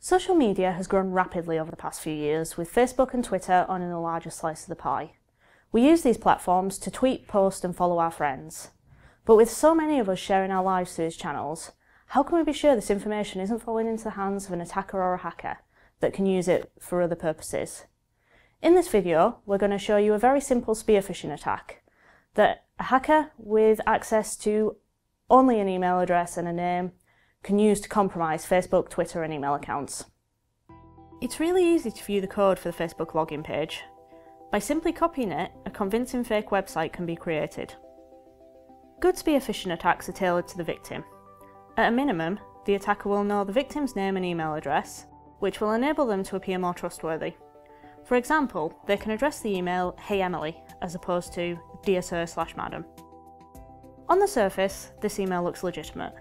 Social media has grown rapidly over the past few years, with Facebook and Twitter owning the largest slice of the pie. We use these platforms to tweet, post and follow our friends. But with so many of us sharing our lives through these channels, how can we be sure this information isn't falling into the hands of an attacker or a hacker that can use it for other purposes? In this video, we're going to show you a very simple spear phishing attack that a hacker with access to only an email address and a name can use to compromise Facebook, Twitter and email accounts. It's really easy to view the code for the Facebook login page. By simply copying it, a convincing fake website can be created. Good spear phishing attacks are tailored to the victim. At a minimum, the attacker will know the victim's name and email address, which will enable them to appear more trustworthy. For example, they can address the email "Hey Emily" as opposed to "Dear Sir/Madam." On the surface, this email looks legitimate.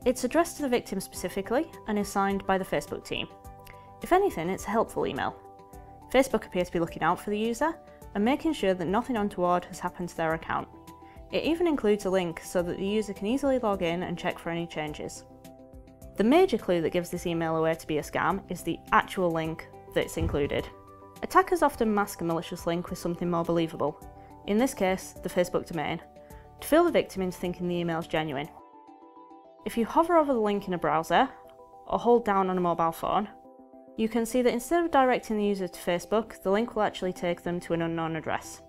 It's addressed to the victim specifically and is signed by the Facebook team. If anything, it's a helpful email. Facebook appear to be looking out for the user and making sure that nothing untoward has happened to their account. It even includes a link so that the user can easily log in and check for any changes. The major clue that gives this email away to be a scam is the actual link that's included. Attackers often mask a malicious link with something more believable, in this case the Facebook domain, to fool the victim into thinking the email is genuine. If you hover over the link in a browser, or hold down on a mobile phone, you can see that instead of directing the user to Facebook, the link will actually take them to an unknown address.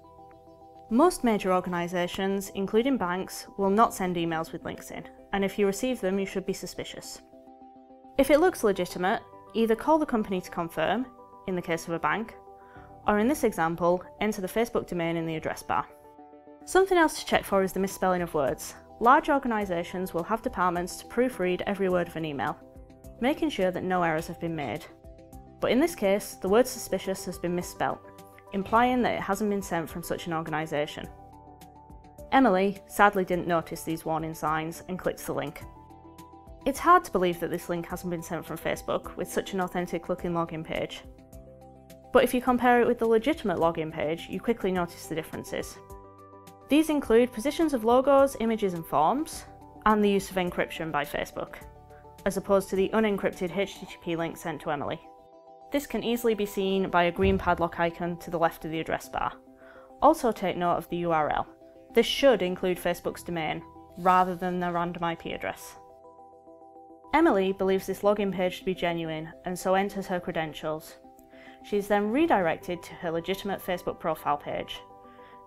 Most major organisations, including banks, will not send emails with links in, and if you receive them, you should be suspicious. If it looks legitimate, either call the company to confirm, in the case of a bank, or in this example, enter the Facebook domain in the address bar. Something else to check for is the misspelling of words. Large organisations will have departments to proofread every word of an email, making sure that no errors have been made. But in this case, the word suspicious has been misspelt, implying that it hasn't been sent from such an organisation. Emily sadly didn't notice these warning signs and clicked the link. It's hard to believe that this link hasn't been sent from Facebook with such an authentic looking login page. But if you compare it with the legitimate login page, you quickly notice the differences. These include positions of logos, images and forms, and the use of encryption by Facebook, as opposed to the unencrypted HTTP link sent to Emily. This can easily be seen by a green padlock icon to the left of the address bar. Also take note of the URL. This should include Facebook's domain, rather than their random IP address. Emily believes this login page to be genuine and so enters her credentials. She is then redirected to her legitimate Facebook profile page,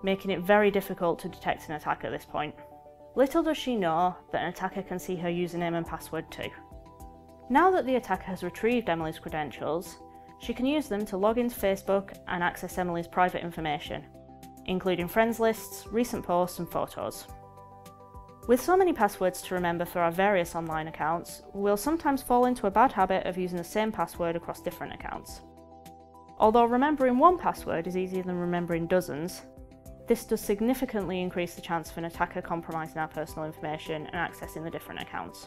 making it very difficult to detect an attack at this point. Little does she know that an attacker can see her username and password too. Now that the attacker has retrieved Emily's credentials, she can use them to log into Facebook and access Emily's private information, including friends lists, recent posts and photos. With so many passwords to remember for our various online accounts, we'll sometimes fall into a bad habit of using the same password across different accounts. Although remembering one password is easier than remembering dozens, this does significantly increase the chance of an attacker compromising our personal information and accessing the different accounts.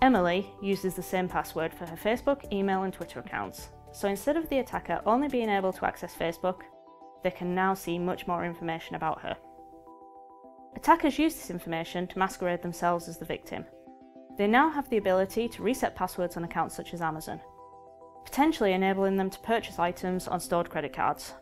Emily uses the same password for her Facebook, email and Twitter accounts, so instead of the attacker only being able to access Facebook, they can now see much more information about her. Attackers use this information to masquerade themselves as the victim. They now have the ability to reset passwords on accounts such as Amazon, potentially enabling them to purchase items on stored credit cards,